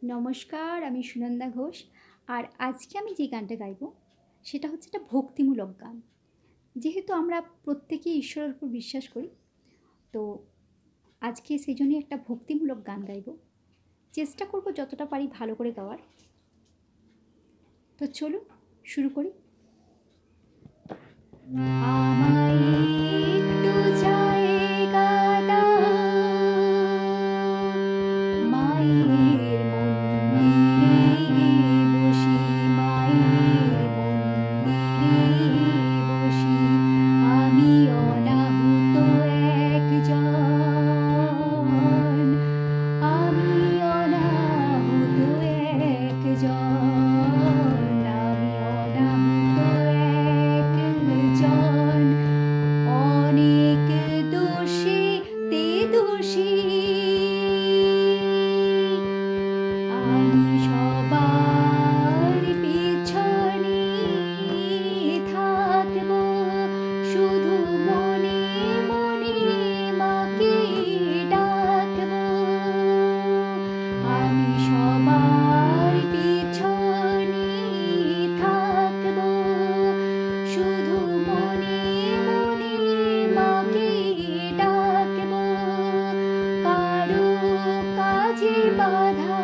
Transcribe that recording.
নমস্কার, আমি সুনন্দা ঘোষ। আর আজকে আমি যে গানটা গাইবো সেটা হচ্ছে একটা ভক্তিমূলক গান। যেহেতু আমরা প্রত্যেকেই ঈশ্বরের উপর বিশ্বাস করি, তো আজকে সেইজন্যই একটা ভক্তিমূলক গান গাইবো। চেষ্টা করব যতটা পারি ভালো করে গাওয়ার। তো চলুন শুরু করি। আমায় একটু জায়গা দাও, মায়ের মন্দিরে বসি, মায়ের মন্দিরে বসি। আমি অনাহুত একজন, আমি অনাহুত একজন, আমি অনাহুত একজন। অনেক দোষেতে দোষী, আমি সবার পেছনে থাকবো, শুধু মনে মনে মাকে ডাকবো। আমি সবার পেছনে থাকবো, শুধু মনে মনে মাকে ডাকবো। কারো কাজে বাধা